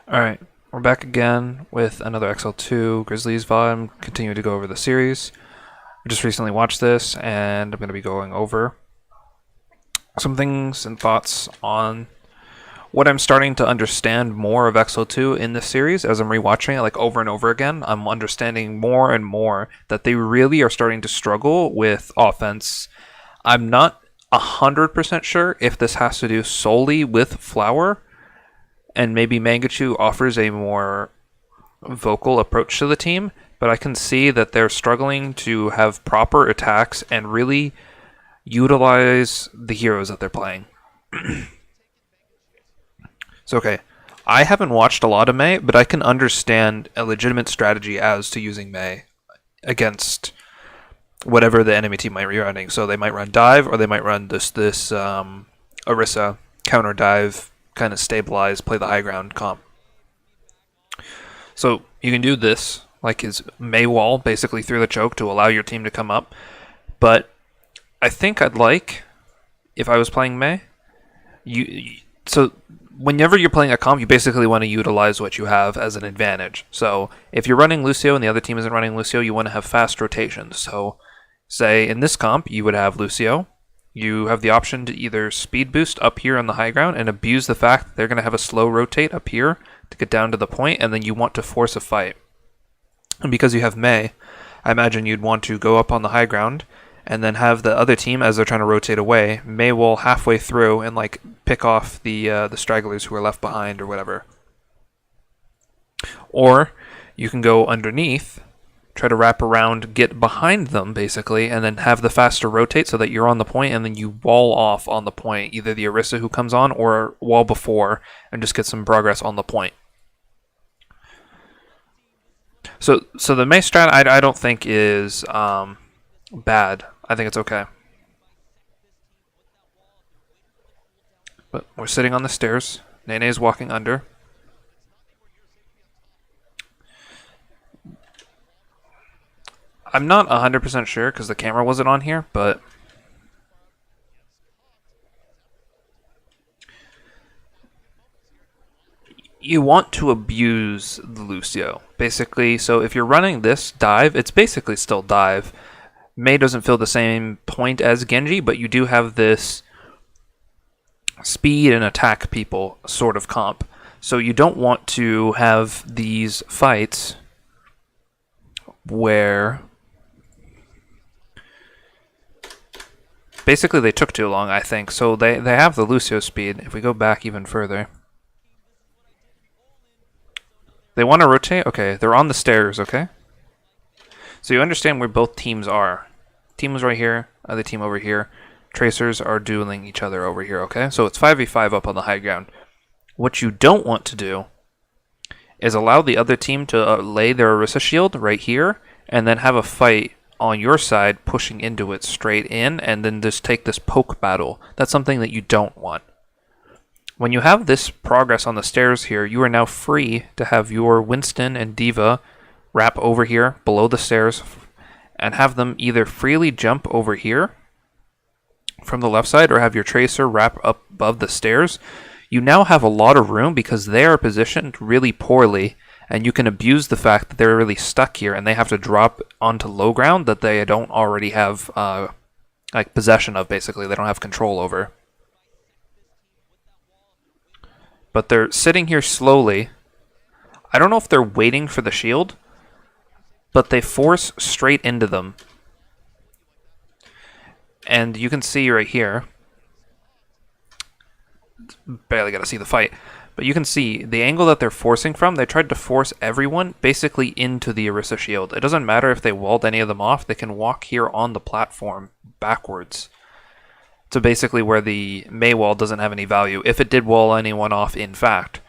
Alright, we're back again with another XL2 Grizzlys Vod. I'm continuing to go over the series. I just recently watched this, and I'm going to be going over some things and thoughts on what I'm starting to understand more of XL2 in this series as I'm rewatching it like over and over again. I'm understanding more and more that they really are starting to struggle with offense. I'm not 100% sure if this has to do solely with Flower, and maybe Mangachu offers a more vocal approach to the team, but I can see that they're struggling to have proper attacks and really utilize the heroes that they're playing. So, okay, I haven't watched a lot of Mei, but I can understand a legitimate strategy as to using Mei against whatever the enemy team might be running. So they might run dive, or they might run this Orisa counter dive, kind of stabilize, play the high ground comp. So you can do this, like his Mei wall, basically through the choke to allow your team to come up. But I think I'd like, if I was playing Mei, so whenever you're playing a comp, you basically want to utilize what you have as an advantage. So if you're running Lucio and the other team isn't running Lucio, you want to have fast rotations. So say in this comp, you would have Lucio. You have the option to either speed boost up here on the high ground and abuse the fact that they're going to have a slow rotate up here to get down to the point, and then you want to force a fight. And because you have Mei, I imagine you'd want to go up on the high ground and then have the other team, as they're trying to rotate away, Mei will halfway through and like pick off the stragglers who are left behind or whatever. Or you can go underneath, try to wrap around, get behind them, basically, and then have the faster rotate so that you're on the point, and then you wall off on the point, either the Orisa who comes on or wall before, and just get some progress on the point. So the Mei strat I don't think is bad. I think it's okay. But we're sitting on the stairs. Nene is walking under. I'm not 100% sure because the camera wasn't on here, but you want to abuse the Lucio, basically. So if you're running this dive, it's basically still dive. Mei doesn't feel the same point as Genji, but you do have this speed and attack people sort of comp. So you don't want to have these fights where basically they took too long, I think. So they have the Lucio speed. If we go back even further, they want to rotate. Okay, they're on the stairs, okay? So you understand where both teams are. Team is right here, other team over here. Tracers are dueling each other over here, okay? So it's 5v5 up on the high ground. What you don't want to do is allow the other team to lay their Orisa shield right here, and then have a fight on your side pushing into it straight in, and then just take this poke battle. That's something that you don't want. When you have this progress on the stairs here, you are now free to have your Winston and Diva wrap over here below the stairs and have them either freely jump over here from the left side or have your Tracer wrap up above the stairs. You now have a lot of room because they are positioned really poorly, and you can abuse the fact that they're really stuck here and they have to drop onto low ground that they don't already have like possession of, basically. They don't have control over. But they're sitting here slowly. I don't know if they're waiting for the shield, but they force straight into them. And you can see right here, barely got to see the fight, but you can see the angle that they're forcing from. They tried to force everyone basically into the Orisa shield. It doesn't matter if they walled any of them off. They can walk here on the platform backwards to basically where the Mei wall doesn't have any value, if it did wall anyone off, in fact.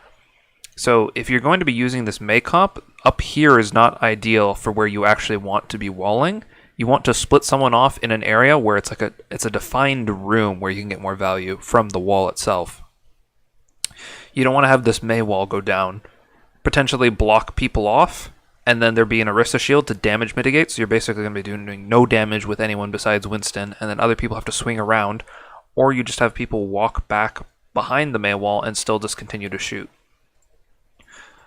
So if you're going to be using this Mei comp, up here is not ideal for where you actually want to be walling. You want to split someone off in an area where it's like it's a defined room where you can get more value from the wall itself. You don't want to have this Mei wall go down, potentially block people off, and then there be an Orisa shield to damage mitigate, so you're basically going to be doing no damage with anyone besides Winston, and then other people have to swing around, or you just have people walk back behind the Mei wall and still just continue to shoot.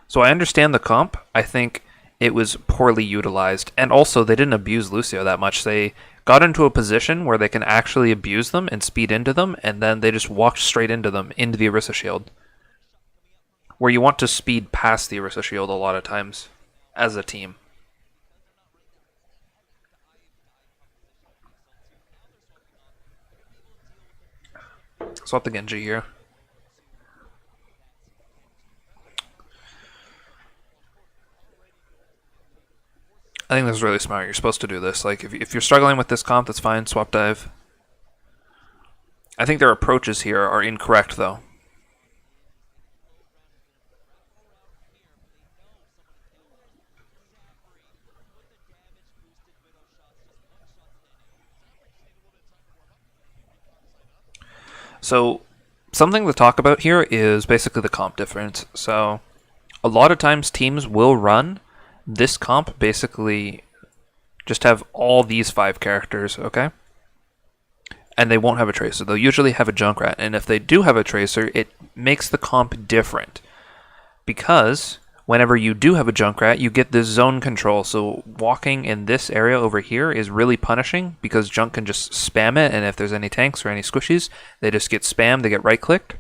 So I understand the comp. I think it was poorly utilized. And also, they didn't abuse Lucio that much. They got into a position where they can actually abuse them and speed into them, and then they just walked straight into them, into the Orisa shield. Where you want to speed past the Orisa shield a lot of times, as a team. Swap the Genji here. I think this is really smart. You're supposed to do this. Like, if you're struggling with this comp, that's fine. Swap dive. I think their approaches here are incorrect, though. So, something to talk about here is basically the comp difference. So, a lot of times teams will run this comp, basically just have all these 5 characters, okay? And they won't have a tracer. They'll usually have a Junkrat. And if they do have a tracer, it makes the comp different. Because whenever you do have a Junkrat, you get this zone control. So walking in this area over here is really punishing because Junk can just spam it. And if there's any tanks or any squishies, they just get spammed, they get right-clicked.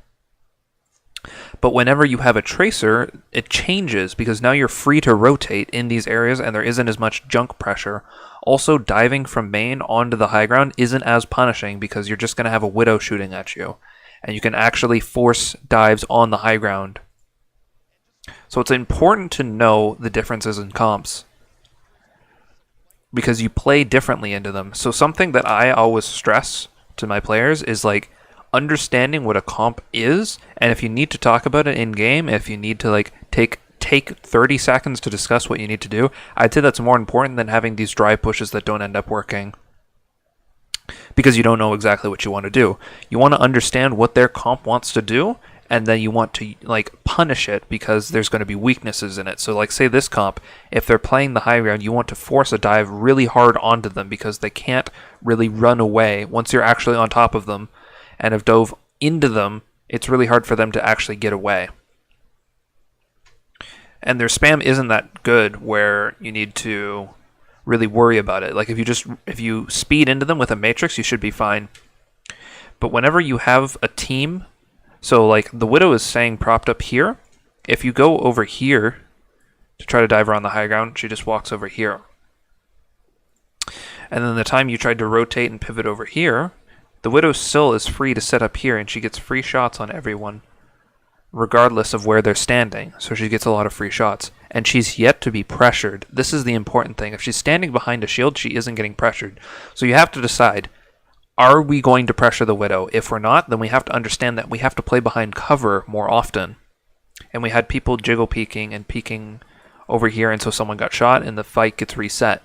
But whenever you have a tracer, it changes because now you're free to rotate in these areas and there isn't as much junk pressure. Also, diving from main onto the high ground isn't as punishing because you're just going to have a Widow shooting at you. And you can actually force dives on the high ground. So it's important to know the differences in comps because you play differently into them. So something that I always stress to my players is like, understanding what a comp is, and if you need to talk about it in game, if you need to like take 30 seconds to discuss what you need to do, I'd say that's more important than having these drive pushes that don't end up working because you don't know exactly what you want to do. You want to understand what their comp wants to do, and then you want to like punish it because there's going to be weaknesses in it. So like say this comp, if they're playing the high ground, you want to force a dive really hard onto them because they can't really run away once you're actually on top of them. And have dove into them, it's really hard for them to actually get away. And their spam isn't that good where you need to really worry about it. Like if you speed into them with a matrix, you should be fine. But whenever you have a team, so like the Widow is saying propped up here, if you go over here to try to dive around the high ground, she just walks over here. And then the time you tried to rotate and pivot over here, the Widow still is free to set up here, and she gets free shots on everyone, regardless of where they're standing. So she gets a lot of free shots. And she's yet to be pressured. This is the important thing. If she's standing behind a shield, she isn't getting pressured. So you have to decide, are we going to pressure the Widow? If we're not, then we have to understand that we have to play behind cover more often. And we had people jiggle peeking and peeking over here, and so someone got shot, and the fight gets reset.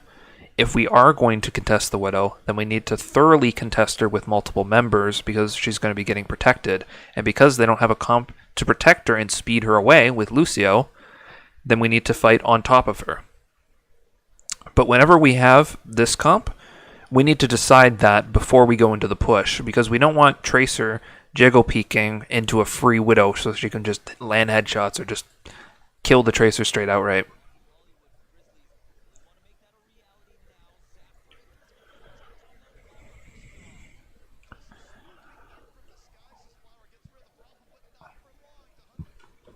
If we are going to contest the Widow, then we need to thoroughly contest her with multiple members because she's going to be getting protected. And because they don't have a comp to protect her and speed her away with Lucio, then we need to fight on top of her. But whenever we have this comp, we need to decide that before we go into the push because we don't want Tracer jiggle peeking into a free Widow so she can just land headshots or just kill the Tracer straight outright.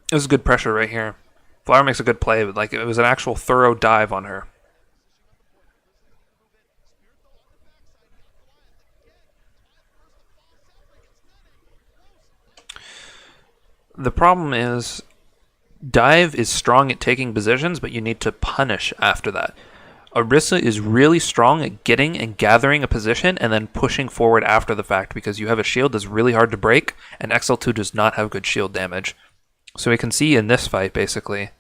It was good pressure right here. Flower makes a good play, but like it was an actual thorough dive on her. The problem is dive is strong at taking positions, but you need to punish after that. Orisa is really strong at getting and gathering a position and then pushing forward after the fact because you have a shield that's really hard to break, and XL2 does not have good shield damage. So we can see in this fight, basically,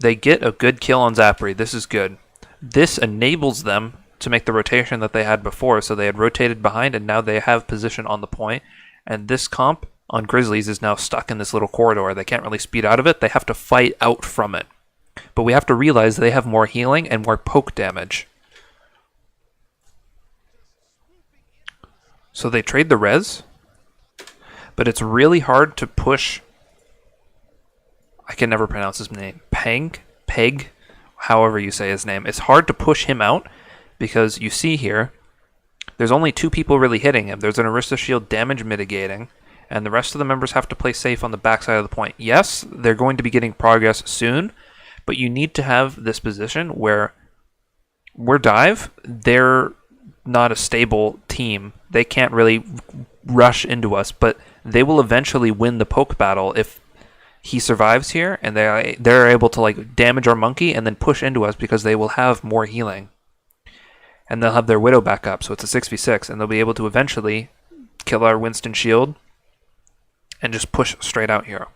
they get a good kill on Zapri. This is good. This enables them to make the rotation that they had before. So they had rotated behind, and now they have position on the point. And this comp on Grizzlies is now stuck in this little corridor. They can't really speed out of it. They have to fight out from it. But we have to realize they have more healing and more poke damage. So they trade the res, but it's really hard to push. I can never pronounce his name. Peg, however you say his name. It's hard to push him out because you see here, there's only 2 people really hitting him. There's an Orisa shield damage mitigating, and the rest of the members have to play safe on the backside of the point. Yes, they're going to be getting progress soon, but you need to have this position where we're dive, they're not a stable team. They can't really rush into us, but they will eventually win the poke battle if he survives here, and they're able to like damage our monkey and then push into us because they will have more healing. And they'll have their Widow back up, so it's a 6v6, and they'll be able to eventually kill our Winston shield and just push straight out here.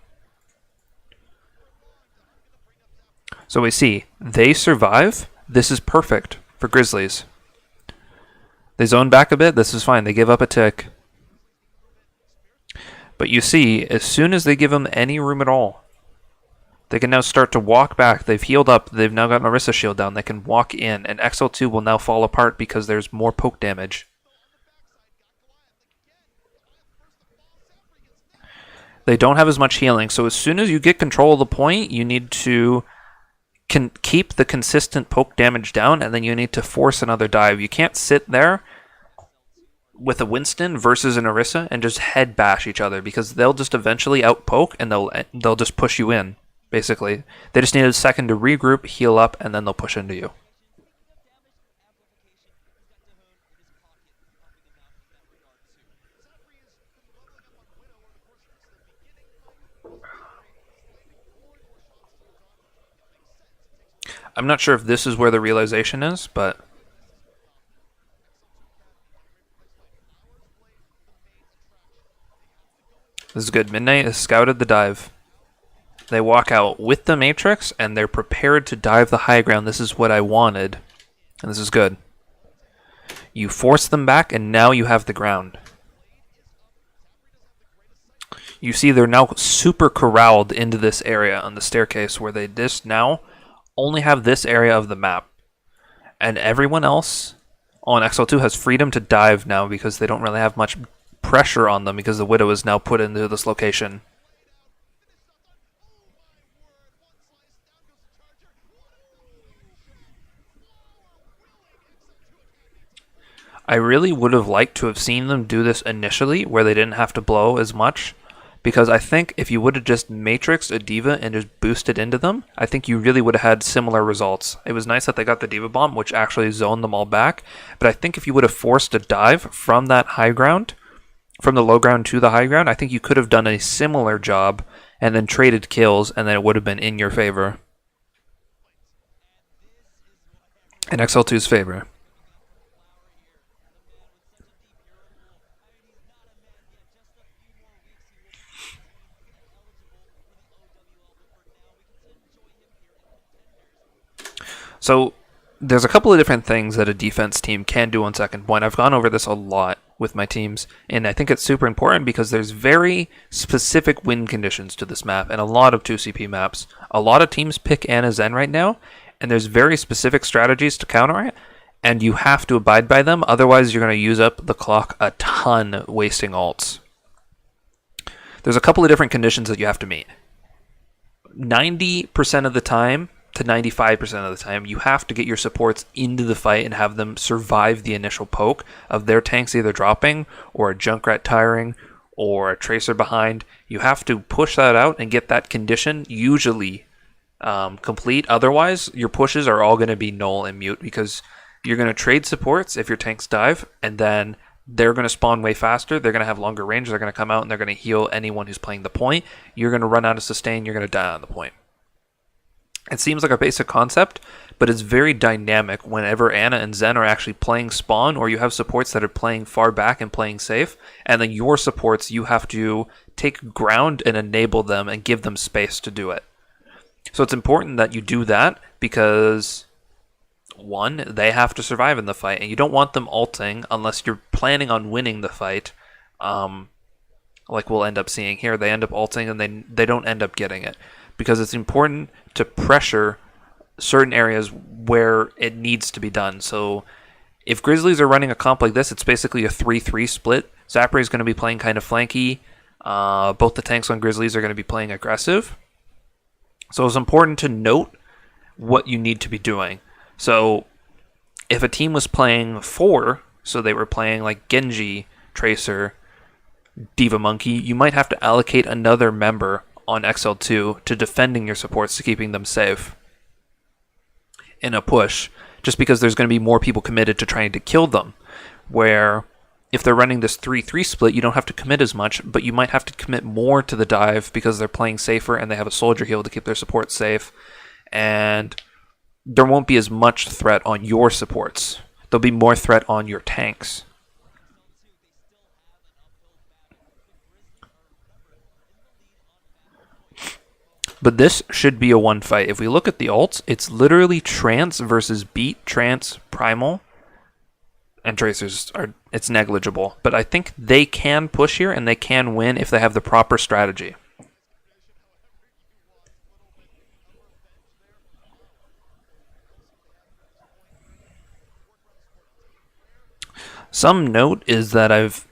So we see, they survive. This is perfect for Grizzlies. They zone back a bit, this is fine. They give up a tick. But you see, as soon as they give them any room at all, they can now start to walk back. They've healed up. They've now got Orisa shield down. They can walk in, and XL2 will now fall apart because there's more poke damage. They don't have as much healing, so as soon as you get control of the point, you need to keep the consistent poke damage down, and then you need to force another dive. You can't sit there with a Winston versus an Orisa and just head bash each other, because they'll just eventually outpoke and they'll just push you in. Basically, they just need a second to regroup, heal up, and then they'll push into you. I'm not sure if this is where the realization is, but this is good. Midnight has scouted the dive. They walk out with the Matrix, and they're prepared to dive the high ground. This is what I wanted, and this is good. You force them back, and now you have the ground. You see they're now super corralled into this area on the staircase, where they just now only have this area of the map. And everyone else on XL2 has freedom to dive now because they don't really have much pressure on them because the Widow is now put into this location. I really would have liked to have seen them do this initially where they didn't have to blow as much, because I think if you would have just matrixed a D.Va and just boosted into them, I think you really would have had similar results. It was nice that they got the D.Va bomb, which actually zoned them all back, but I think if you would have forced a dive from that high ground, from the low ground to the high ground, I think you could have done a similar job and then traded kills, and then it would have been in your favor. In XL2's favor. So there's a couple of different things that a defense team can do on second point. I've gone over this a lot with my teams, and I think it's super important because there's very specific win conditions to this map and a lot of 2CP maps. A lot of teams pick Ana Zen right now, and there's very specific strategies to counter it, and you have to abide by them, otherwise you're going to use up the clock a ton wasting ults. There's a couple of different conditions that you have to meet. 90% of the time to 95% of the time, you have to get your supports into the fight and have them survive the initial poke of their tanks either dropping or a Junkrat tiring or a Tracer behind. You have to push that out and get that condition usually complete. Otherwise, your pushes are all going to be null and mute because you're going to trade supports if your tanks dive, and then they're going to spawn way faster. They're going to have longer range. They're going to come out and they're going to heal anyone who's playing the point. You're going to run out of sustain. You're going to die on the point. It seems like a basic concept, but it's very dynamic whenever Ana and Zen are actually playing spawn, or you have supports that are playing far back and playing safe, and then your supports, you have to take ground and enable them and give them space to do it. So it's important that you do that because, one, they have to survive in the fight, and you don't want them ulting unless you're planning on winning the fight. Like we'll end up seeing here, they end up ulting and they don't end up getting it. Because it's important to pressure certain areas where it needs to be done. So if Grizzlies are running a comp like this, it's basically a 3-3 split. Zapre is going to be playing kind of flanky. Both the tanks on Grizzlies are going to be playing aggressive. So it's important to note what you need to be doing. So if a team was playing 4, so they were playing like Genji, Tracer, Diva Monkey, you might have to allocate another member on XL2 to defending your supports to keeping them safe in a push, just because there's going to be more people committed to trying to kill them. Where if they're running this 3-3 split, you don't have to commit as much, but you might have to commit more to the dive because they're playing safer and they have a soldier heal to keep their support safe. And there won't be as much threat on your supports. There'll be more threat on your tanks. But this should be a one fight. If we look at the ults, it's literally Trance versus Beat, Trance, Primal, and Tracers it's negligible. But I think they can push here and they can win if they have the proper strategy. Some note is that I've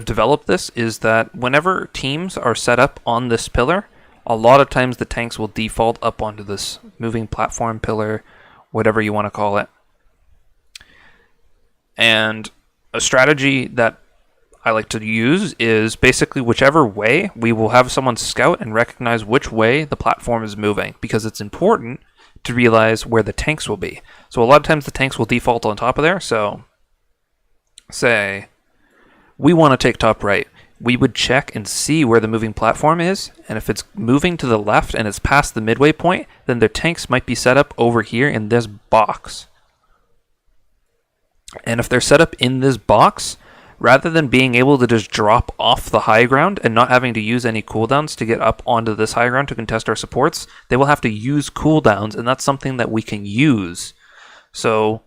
developed this is that whenever teams are set up on this pillar, a lot of times the tanks will default up onto this moving platform pillar, whatever you want to call it. And a strategy that I like to use is basically whichever way, we will have someone scout and recognize which way the platform is moving, because it's important to realize where the tanks will be. So a lot of times the tanks will default on top of there. So say we want to take top right. We would check and see where the moving platform is, and if it's moving to the left and it's past the midway point, then their tanks might be set up over here in this box. And if they're set up in this box, rather than being able to just drop off the high ground and not having to use any cooldowns to get up onto this high ground to contest our supports, they will have to use cooldowns, and that's something that we can use. So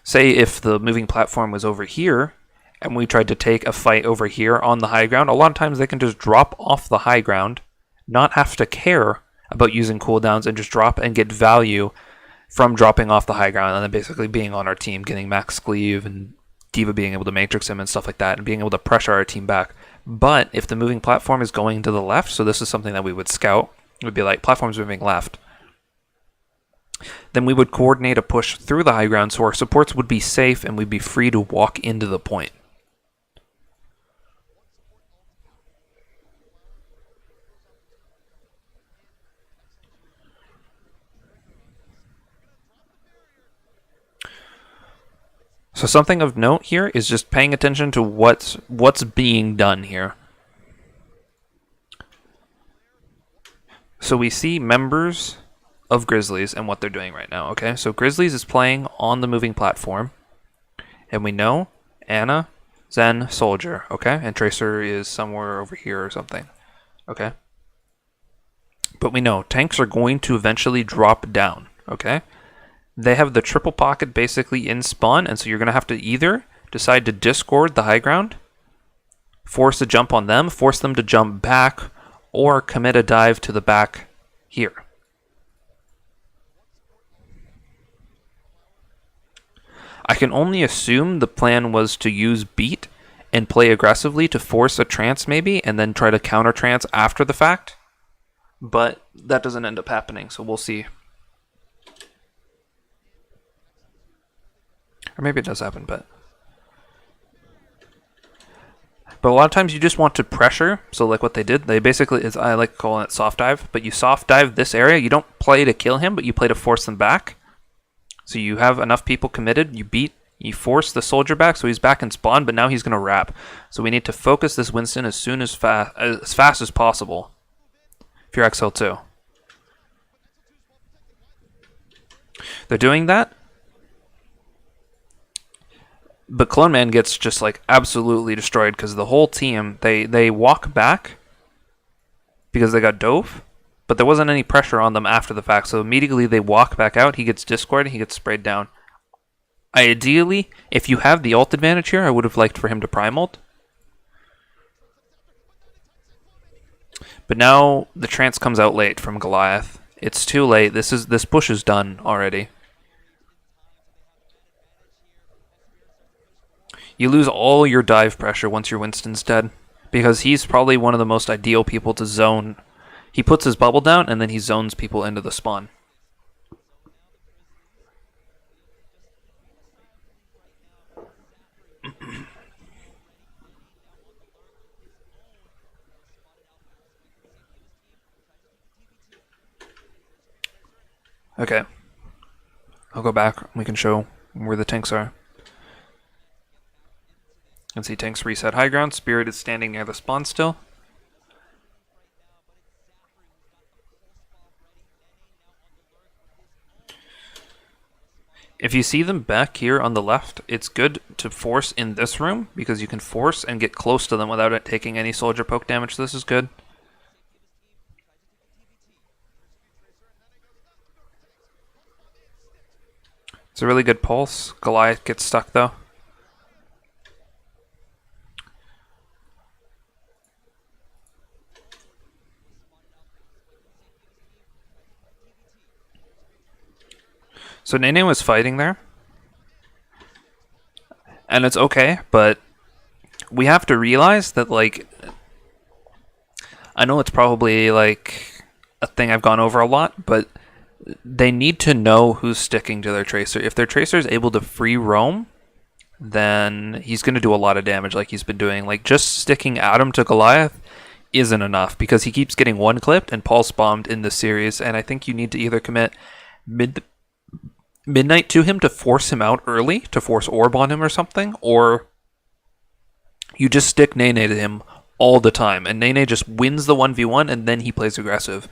say if the moving platform was over here, and we tried to take a fight over here on the high ground, a lot of times they can just drop off the high ground, not have to care about using cooldowns, and just drop and get value from dropping off the high ground and then basically being on our team, getting max cleave and Diva being able to matrix him and stuff like that, and being able to pressure our team back. But if the moving platform is going to the left, so this is something that we would scout, it would be like platform's moving left, then we would coordinate a push through the high ground so our supports would be safe and we'd be free to walk into the point. So something of note here is just paying attention to what's being done here. So we see members of Grizzlies and what they're doing right now, okay? So Grizzlies is playing on the moving platform, and we know Anna, Zen, Soldier, okay? And Tracer is somewhere over here or something, okay? But we know tanks are going to eventually drop down, okay? They have the triple pocket basically in spawn, and so you're going to have to either decide to discord the high ground, force a jump on them, force them to jump back, or commit a dive to the back here. I can only assume the plan was to use beat and play aggressively to force a trance maybe, and then try to counter trance after the fact, but that doesn't end up happening, so we'll see. Or maybe it does happen, but a lot of times you just want to pressure. So like what they did, they basically, is I like calling it soft dive, but you soft dive this area. You don't play to kill him, but you play to force them back. So you have enough people committed, you force the soldier back, so he's back in spawn, but now he's going to wrap. So we need to focus this Winston as fast as possible if you're XL2. They're doing that. But Clone Man gets just like absolutely destroyed because the whole team, they walk back because they got dove, but there wasn't any pressure on them after the fact. So immediately they walk back out, he gets discorded, he gets sprayed down. Ideally, if you have the ult advantage here, I would have liked for him to prime ult. But now the trance comes out late from Goliath. It's too late. This push is done already. You lose all your dive pressure once your Winston's dead, because he's probably one of the most ideal people to zone. He puts his bubble down and then he zones people into the spawn. Okay. I'll go back. We can show where the tanks are. You can see tanks reset high ground. Spirit is standing near the spawn still. If you see them back here on the left, it's good to force in this room because you can force and get close to them without it taking any soldier poke damage. This is good. It's a really good pulse. Goliath gets stuck though. So Nene was fighting there. And it's okay, but we have to realize that, like, I know it's probably like a thing I've gone over a lot, but they need to know who's sticking to their tracer. If their tracer is able to free roam, then he's going to do a lot of damage like he's been doing. Like, just sticking Adam to Goliath isn't enough because he keeps getting one clipped and pulse bombed in this series, and I think you need to either commit Midnight to him to force him out early, to force orb on him or something, or you just stick Nene to him all the time, and Nene just wins the 1v1 and then he plays aggressive.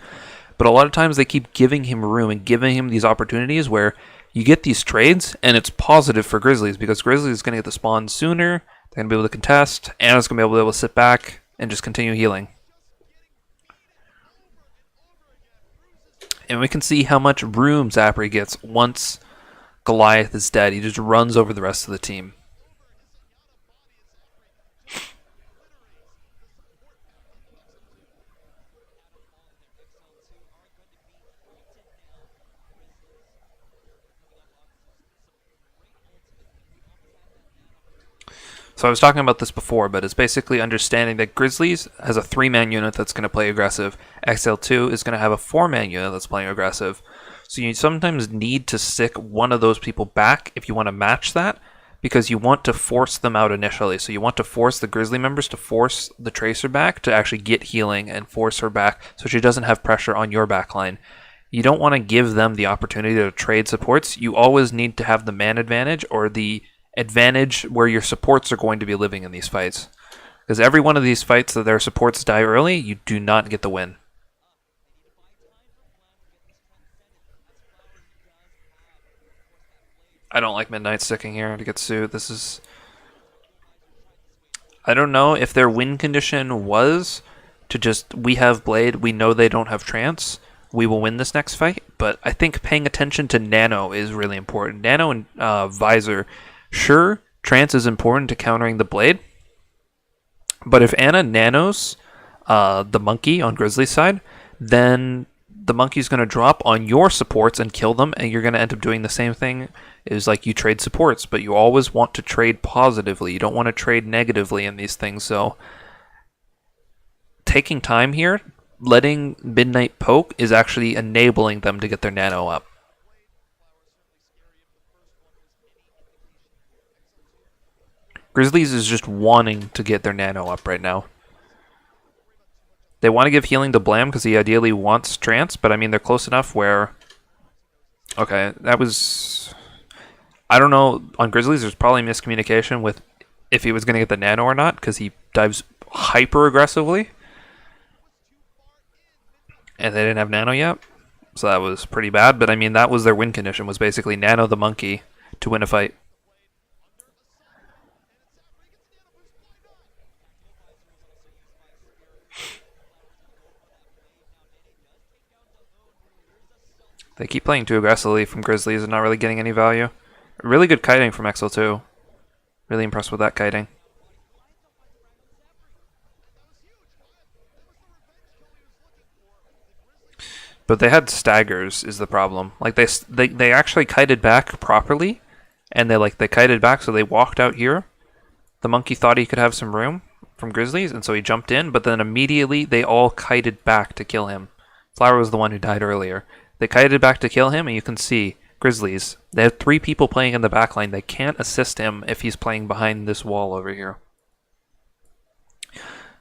But a lot of times they keep giving him room and giving him these opportunities where you get these trades, and it's positive for Grizzlies because Grizzlies is going to get the spawn sooner, they're going to be able to contest, Anna's going to be able to sit back and just continue healing. And we can see how much room Zapri gets once Goliath is dead. He just runs over the rest of the team. So I was talking about this before, but it's basically understanding that Grizzlies has a 3-man unit that's going to play aggressive. XL2 is going to have a 4-man unit that's playing aggressive. So you sometimes need to stick one of those people back if you want to match that, because you want to force them out initially. So you want to force the Grizzly members to force the Tracer back to actually get healing and force her back so she doesn't have pressure on your backline. You don't want to give them the opportunity to trade supports. You always need to have the man advantage or the advantage where your supports are going to be living in these fights. Because every one of these fights that their supports die early, you do not get the win. I don't like Midnight sticking here to get sued. This is... I don't know if their win condition was to just, we have Blade, we know they don't have Trance, we will win this next fight, but I think paying attention to Nano is really important. Nano and Visor, sure, Trance is important to countering the Blade, but if Anna nanos the Monkey on Grizzly's side, then the Monkey's going to drop on your supports and kill them, and you're going to end up doing the same thing. Is like you trade supports, but you always want to trade positively. You don't want to trade negatively in these things, so taking time here, letting Midnight poke is actually enabling them to get their nano up. Grizzlies is just wanting to get their nano up right now. They want to give healing to Blam because he ideally wants Trance, but I mean, they're close enough where... Okay, that was... I don't know, on Grizzlies there's probably miscommunication with if he was going to get the nano or not, because he dives hyper aggressively. And they didn't have nano yet, so that was pretty bad, but I mean, that was their win condition, was basically nano the Monkey to win a fight. They keep playing too aggressively from Grizzlies and not really getting any value. Really good kiting from XL2. Really impressed with that kiting. But they had staggers is the problem. Like they actually kited back properly, and they kited back, so they walked out here. The Monkey thought he could have some room, from Grizzlies, and so he jumped in, but then immediately they all kited back to kill him. Flower was the one who died earlier. They kited back to kill him, and you can see Grizzlies. They have 3 people playing in the backline. They can't assist him if he's playing behind this wall over here.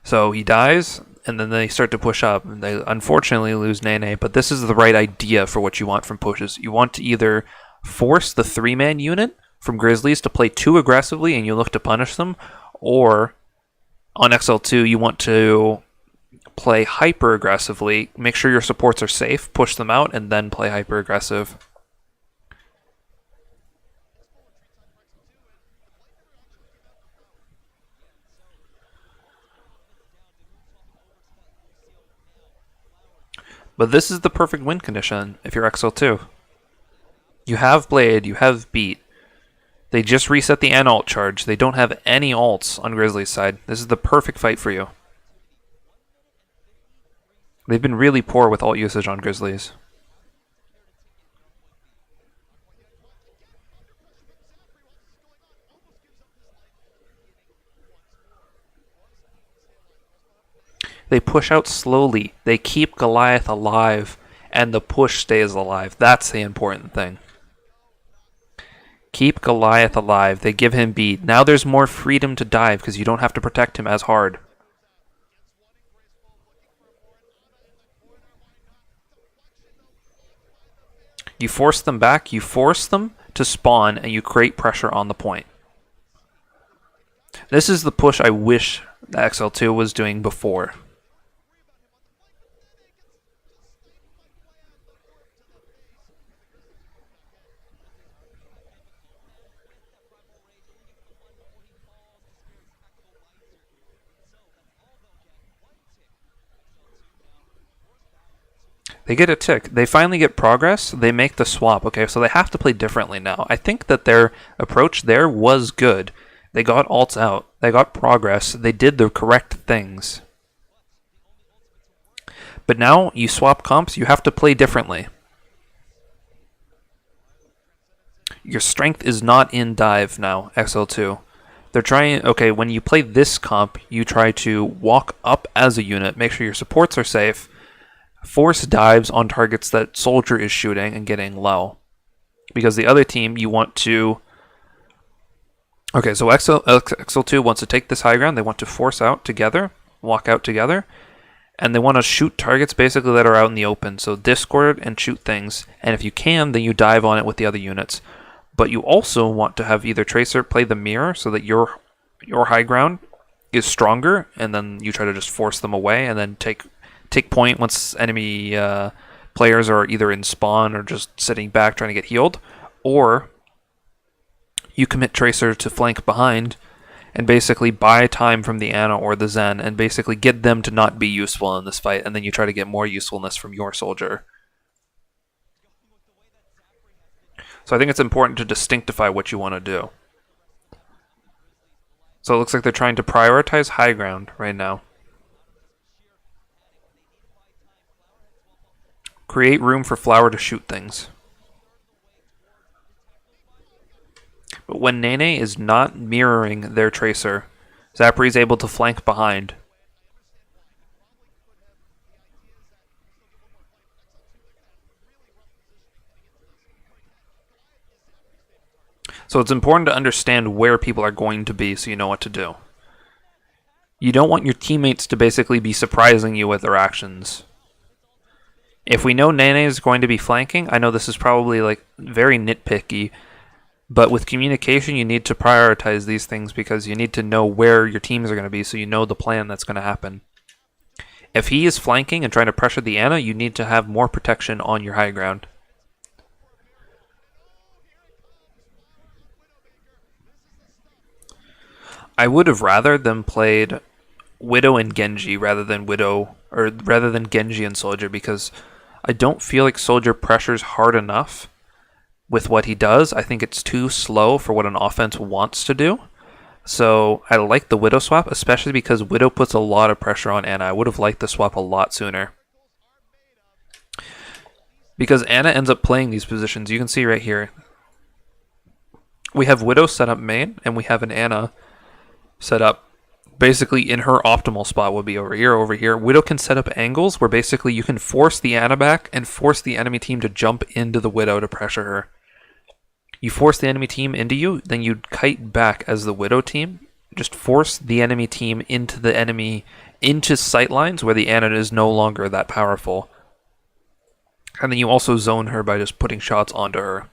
So he dies, and then they start to push up. And they unfortunately lose Nene, but this is the right idea for what you want from pushes. You want to either force the 3-man unit from Grizzlies to play too aggressively and you look to punish them, or on XL2 you want to play hyper aggressively, make sure your supports are safe, push them out, and then play hyper aggressive. But this is the perfect win condition if you're XL2. You have Blade, you have Beat. They just reset the Ana ult charge. They don't have any ults on Grizzly's side. This is the perfect fight for you. They've been really poor with ult usage on Grizzlies. They push out slowly. They keep Goliath alive, and the push stays alive. That's the important thing. Keep Goliath alive. They give him beat. Now there's more freedom to dive because you don't have to protect him as hard. You force them back. You force them to spawn, and you create pressure on the point. This is the push I wish XL2 was doing before. They get a tick. They finally get progress. They make the swap. Okay, so they have to play differently now. I think that their approach there was good. They got ults out. They got progress. They did the correct things. But now you swap comps. You have to play differently. Your strength is not in dive now, XL2. They're trying... Okay, when you play this comp, you try to walk up as a unit. Make sure your supports are safe. Force dives on targets that Soldier is shooting and getting low. Because the other team, you want to... Okay, so XL2 wants to take this high ground. They want to force out together, walk out together, and they want to shoot targets basically that are out in the open. So discord and shoot things, and if you can, then you dive on it with the other units. But you also want to have either Tracer play the mirror so that your high ground is stronger, and then you try to just force them away and then take point once enemy players are either in spawn or just sitting back trying to get healed, or you commit Tracer to flank behind and basically buy time from the Ana or the Zen and basically get them to not be useful in this fight, and then you try to get more usefulness from your Soldier. So I think it's important to distinctify what you want to do. So it looks like they're trying to prioritize high ground right now. Create room for Flower to shoot things. But when Nene is not mirroring their Tracer, Zapri is able to flank behind. So it's important to understand where people are going to be so you know what to do. You don't want your teammates to basically be surprising you with their actions. If we know Nene is going to be flanking, I know this is probably like very nitpicky, but with communication you need to prioritize these things because you need to know where your teams are going to be so you know the plan that's going to happen. If he is flanking and trying to pressure the Ana, you need to have more protection on your high ground. I would have rather them played Widow and Genji rather than Genji and Soldier, because I don't feel like Soldier pressures hard enough with what he does. I think it's too slow for what an offense wants to do. So I like the Widow swap, especially because Widow puts a lot of pressure on Ana. I would have liked the swap a lot sooner. Because Ana ends up playing these positions. You can see right here. We have Widow set up main, and we have an Ana set up basically in her optimal spot would be over here, over here. Widow can set up angles where basically you can force the Ana back and force the enemy team to jump into the Widow to pressure her. You force the enemy team into you, then you kite back as the Widow team. Just force the enemy team into sight lines where the Ana is no longer that powerful. And then you also zone her by just putting shots onto her.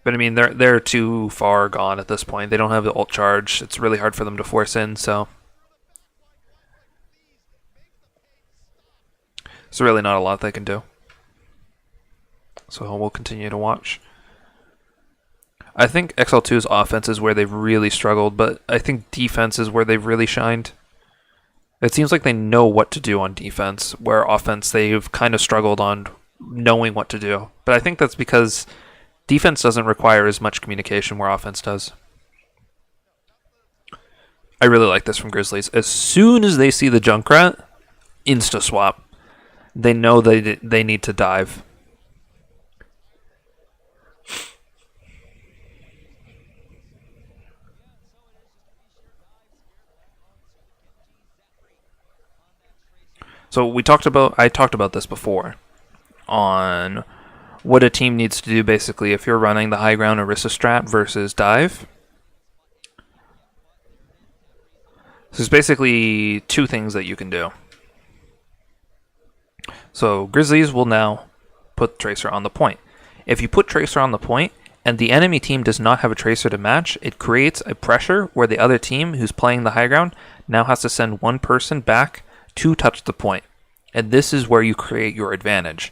But I mean, they're too far gone at this point. They don't have the ult charge. It's really hard for them to force in, so it's really not a lot they can do. So we'll continue to watch. I think XL2's offense is where they've really struggled, but I think defense is where they've really shined. It seems like they know what to do on defense, where offense they've kind of struggled on knowing what to do. But I think that's because defense doesn't require as much communication where offense does. I really like this from Grizzlies. As soon as they see the Junkrat, insta-swap. They know they need to dive. So I talked about this before on what a team needs to do basically if you're running the high ground Orisa strat versus dive. So there's basically two things that you can do. So Grizzlies will now put Tracer on the point. If you put Tracer on the point and the enemy team does not have a Tracer to match, it creates a pressure where the other team who's playing the high ground now has to send one person back to touch the point. And this is where you create your advantage.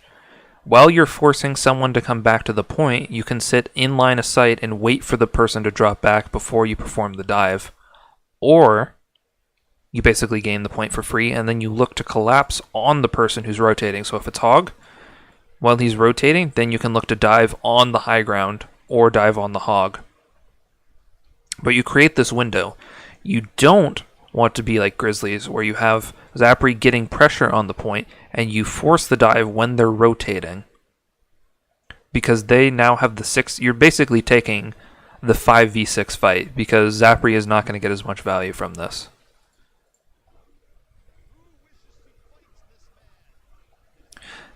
While you're forcing someone to come back to the point, you can sit in line of sight and wait for the person to drop back before you perform the dive. Or you basically gain the point for free, and then you look to collapse on the person who's rotating. So if it's Hog, while he's rotating, then you can look to dive on the high ground or dive on the Hog. But you create this window. You don't want to be like Grizzlies, where you have Zapri getting pressure on the point, and you force the dive when they're rotating. Because they now have the 6... You're basically taking the 5v6 fight, because Zapri is not going to get as much value from this.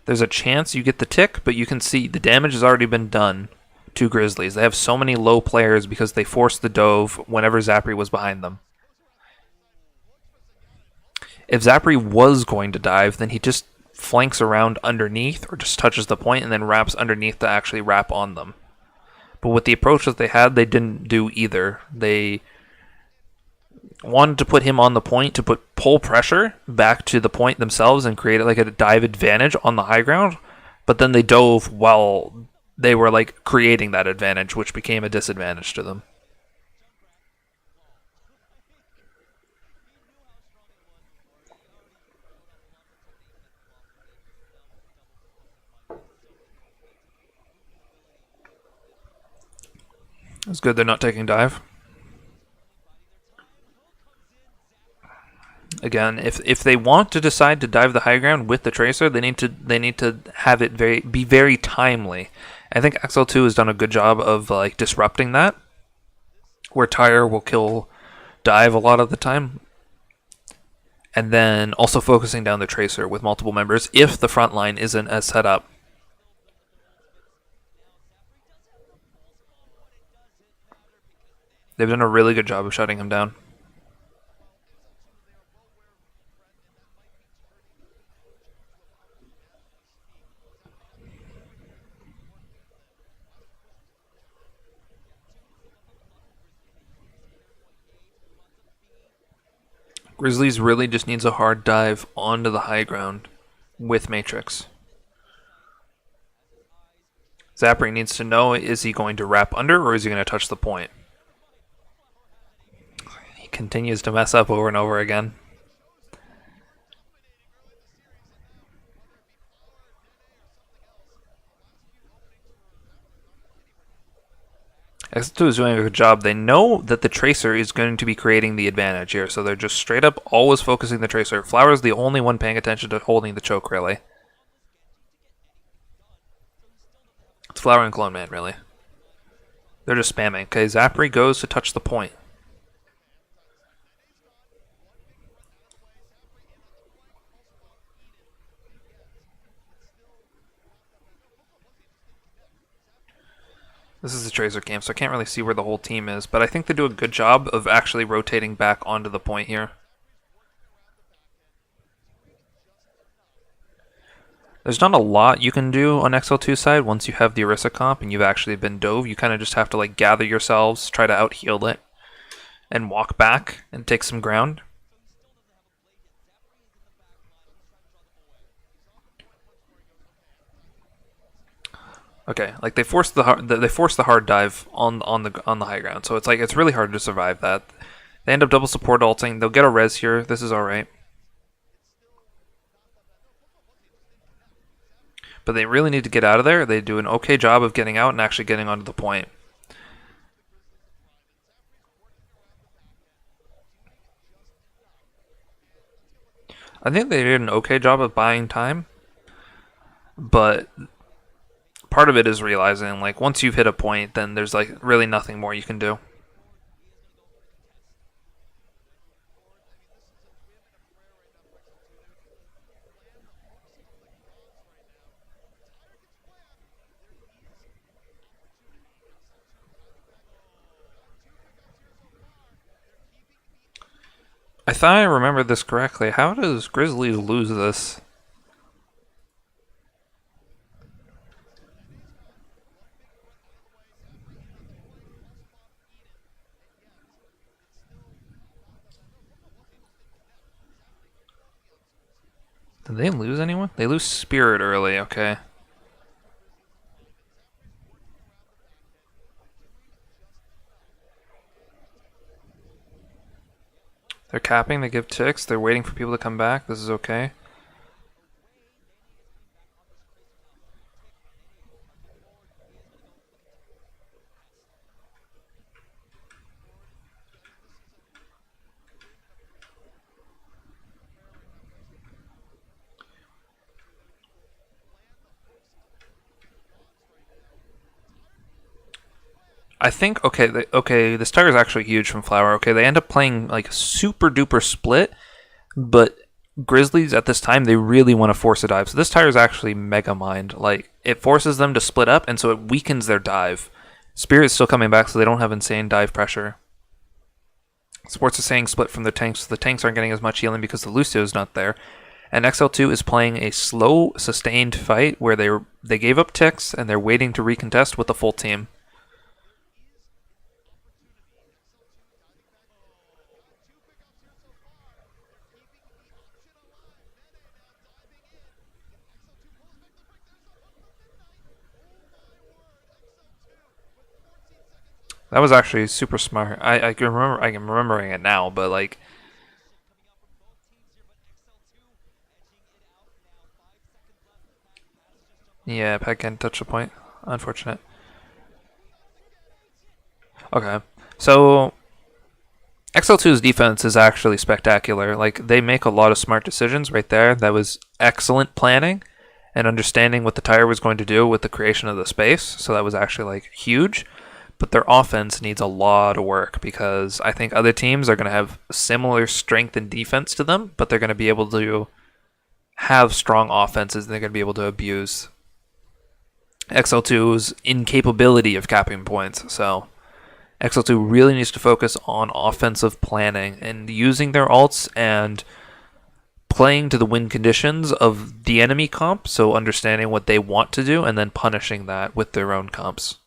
There's a chance you get the tick, but you can see the damage has already been done to Grizzlies. They have so many low players because they forced the dove whenever Zapri was behind them. If Zapri was going to dive, then he just flanks around underneath or just touches the point and then wraps underneath to actually wrap on them. But with the approach that they had, they didn't do either. They wanted to put him on the point to pull pressure back to the point themselves and create like a dive advantage on the high ground, but then they dove while they were like creating that advantage, which became a disadvantage to them. It's good they're not taking dive. Again, if they want to decide to dive the high ground with the Tracer, they need to have it be very timely. I think XL2 has done a good job of like disrupting that, where Tire will kill dive a lot of the time, and then also focusing down the Tracer with multiple members if the front line isn't as set up. They've done a really good job of shutting him down. Grizzlies really just needs a hard dive onto the high ground with Matrix. Zapri needs to know, is he going to wrap under or is he going to touch the point? He continues to mess up over and over again. XL2 is doing a good job. They know that the Tracer is going to be creating the advantage here, so they're just straight up always focusing the Tracer. Flower's the only one paying attention to holding the choke, really. It's Flower and Clone Man, really. They're just spamming. Okay, Zapri goes to touch the point. This is a Tracer game, so I can't really see where the whole team is, but I think they do a good job of actually rotating back onto the point here. There's not a lot you can do on XL2 side once you have the Orisa comp and you've actually been dove. You kind of just have to like gather yourselves, try to out-heal it, and walk back and take some ground. Okay, like they force the hard dive on the high ground, so it's like it's really hard to survive that. They end up double support ulting. They'll get a res here. This is all right, but they really need to get out of there. They do an okay job of getting out and actually getting onto the point. I think they did an okay job of buying time, but part of it is realizing like once you've hit a point, then there's like really nothing more you can do. I thought I remembered this correctly. How does Grizzlies lose this? Did they lose anyone? They lose Spirit early, okay. They're capping, they give ticks, they're waiting for people to come back. This is okay. I think this tiger is actually huge from Flower. Okay, they end up playing like super duper split, but Grizzlies at this time they really want to force a dive. So this tiger is actually mega mined. Like it forces them to split up, and so it weakens their dive. Spirit's still coming back, so they don't have insane dive pressure. Sports is saying split from the tanks, so the tanks aren't getting as much healing because the Lucio is not there. And XL2 is playing a slow, sustained fight where they gave up ticks and they're waiting to recontest with the full team. That was actually super smart. I can remember. I am remembering it now, but like, yeah, Peg can't touch the point. Unfortunate. Okay, so XL2's defense is actually spectacular. Like they make a lot of smart decisions right there. That was excellent planning and understanding what the tire was going to do with the creation of the space. So that was actually like huge. But their offense needs a lot of work because I think other teams are going to have similar strength and defense to them, but they're going to be able to have strong offenses and they're going to be able to abuse XL2's incapability of capping points. So XL2 really needs to focus on offensive planning and using their ults and playing to the win conditions of the enemy comp, so understanding what they want to do and then punishing that with their own comps.